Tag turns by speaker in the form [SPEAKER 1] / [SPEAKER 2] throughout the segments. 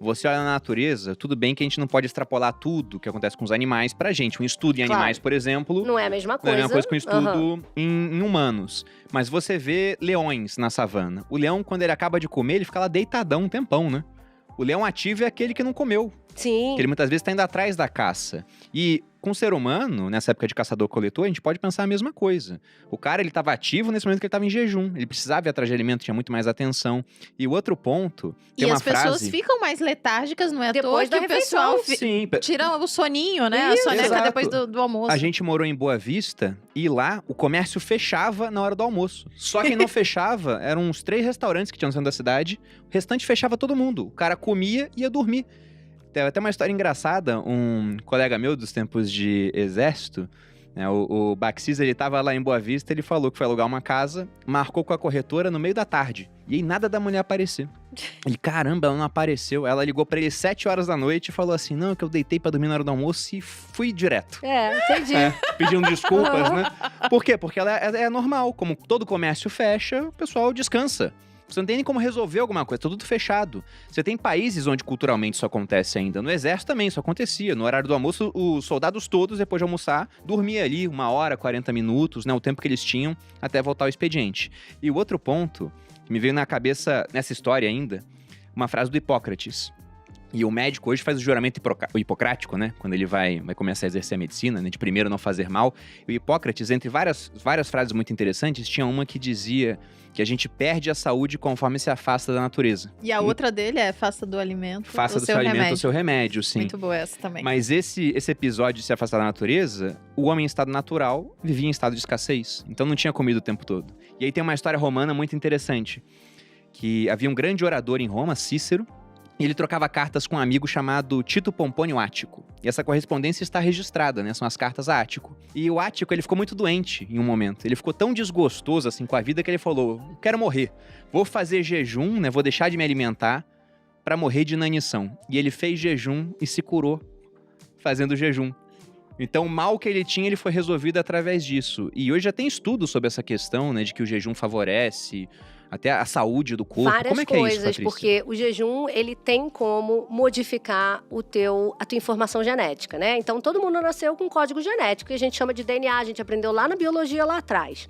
[SPEAKER 1] Você olha na natureza, tudo bem que a gente não pode extrapolar tudo que acontece com os animais pra gente. Um estudo em animais, por exemplo,
[SPEAKER 2] Não é a mesma
[SPEAKER 1] não é
[SPEAKER 2] coisa.
[SPEAKER 1] a mesma coisa que um estudo em humanos. Mas você vê leões na savana. O leão, quando ele acaba de comer, ele fica lá deitadão um tempão, né? O leão ativo é aquele que não comeu.
[SPEAKER 2] Sim.
[SPEAKER 1] Que ele muitas vezes está indo atrás da caça. E com o ser humano, nessa época de caçador-coletor, a gente pode pensar a mesma coisa. O cara, ele estava ativo nesse momento que ele estava em jejum. Ele precisava ir atrás de alimento, tinha muito mais atenção. E o outro ponto, tem
[SPEAKER 3] E
[SPEAKER 1] uma
[SPEAKER 3] as pessoas
[SPEAKER 1] frase...
[SPEAKER 3] ficam mais letárgicas, não é à
[SPEAKER 2] Depois
[SPEAKER 3] toa
[SPEAKER 2] da
[SPEAKER 3] que o pessoal
[SPEAKER 1] Sim,
[SPEAKER 3] tira o soninho, né?
[SPEAKER 2] Isso,
[SPEAKER 3] a soneca
[SPEAKER 1] exato.
[SPEAKER 3] depois do almoço.
[SPEAKER 1] A gente morou em Boa Vista e lá o comércio fechava na hora do almoço. Só quem não fechava eram uns 3 restaurantes que tinham no centro da cidade. O restante fechava todo mundo. O cara comia e ia dormir. Tem até uma história engraçada. Um colega meu dos tempos de exército, né, o Baxis, ele tava lá em Boa Vista, ele falou que foi alugar uma casa, marcou com a corretora no meio da tarde. E aí nada da mulher aparecer. Ele, caramba, ela não apareceu. Ela ligou pra ele 7 horas da noite e falou assim, não, é que eu deitei pra dormir na hora do almoço e fui direto.
[SPEAKER 2] Entendi.
[SPEAKER 1] Pedindo desculpas, né? Por quê? Porque ela é normal. Como todo comércio fecha, o pessoal descansa. Você não tem nem como resolver alguma coisa, tá tudo fechado. Você tem países onde culturalmente isso acontece ainda. No exército também isso acontecia. No horário do almoço, os soldados todos, depois de almoçar, dormiam ali 1 hora, 40 minutos, né? O tempo que eles tinham até voltar ao expediente. E o outro ponto que me veio na cabeça, nessa história ainda, uma frase do Hipócrates. E o médico hoje faz o juramento hipocrático, né? Quando ele vai começar a exercer a medicina, né? De primeiro não fazer mal. E o Hipócrates, entre várias frases muito interessantes, tinha uma que dizia que a gente perde a saúde conforme se afasta da natureza.
[SPEAKER 3] E a outra dele é faça do alimento
[SPEAKER 1] Faça do seu alimento o seu remédio, sim.
[SPEAKER 3] Muito boa essa também.
[SPEAKER 1] Mas esse episódio de se afastar da natureza, o homem em estado natural vivia em estado de escassez. Então não tinha comida o tempo todo. E aí tem uma história romana muito interessante. Que havia um grande orador em Roma, Cícero, e ele trocava cartas com um amigo chamado Tito Pompônio Ático. E essa correspondência está registrada, né? São as cartas a Ático. E o Ático, ele ficou muito doente em um momento. Ele ficou tão desgostoso, assim, com a vida que ele falou, quero morrer. Vou fazer jejum, né? Vou deixar de me alimentar para morrer de inanição. E ele fez jejum e se curou fazendo jejum. Então, o mal que ele tinha, ele foi resolvido através disso. E hoje já tem estudos sobre essa questão, né? De que o jejum favorece até a saúde do corpo.
[SPEAKER 2] Várias
[SPEAKER 1] Como é que
[SPEAKER 2] coisas,
[SPEAKER 1] é isso, Patrícia?
[SPEAKER 2] porque o jejum, ele tem como modificar a tua informação genética, né? Então, todo mundo nasceu com um código genético, que a gente chama de DNA, a gente aprendeu lá na biologia lá atrás.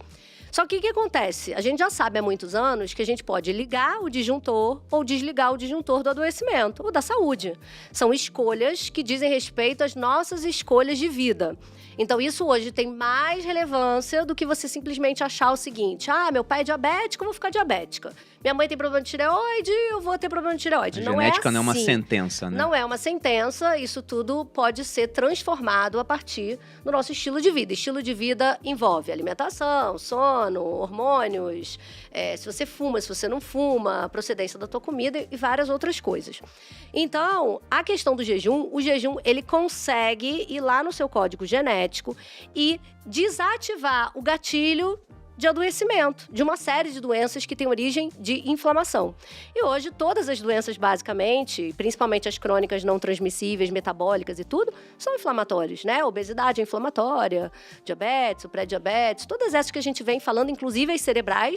[SPEAKER 2] Só que o que acontece? A gente já sabe há muitos anos que a gente pode ligar o disjuntor ou desligar o disjuntor do adoecimento ou da saúde. São escolhas que dizem respeito às nossas escolhas de vida. Então, isso hoje tem mais relevância do que você simplesmente achar o seguinte: meu pai é diabético, eu vou ficar diabética. Minha mãe tem problema de tireoide, eu vou ter problema de tireoide.
[SPEAKER 1] A
[SPEAKER 2] Não
[SPEAKER 1] genética
[SPEAKER 2] é assim.
[SPEAKER 1] não é uma sentença, né?
[SPEAKER 2] Não é uma sentença, isso tudo pode ser transformado a partir do nosso estilo de vida. Estilo de vida envolve alimentação, sono, hormônios, se você fuma, se você não fuma, a procedência da tua comida e várias outras coisas. Então, a questão do jejum, o jejum, ele consegue ir lá no seu código genético e desativar o gatilho de adoecimento, de uma série de doenças que têm origem de inflamação. E hoje, todas as doenças, basicamente, principalmente as crônicas não transmissíveis, metabólicas e tudo, são inflamatórias, né? Obesidade é inflamatória, diabetes, o pré-diabetes, todas essas que a gente vem falando, inclusive as cerebrais,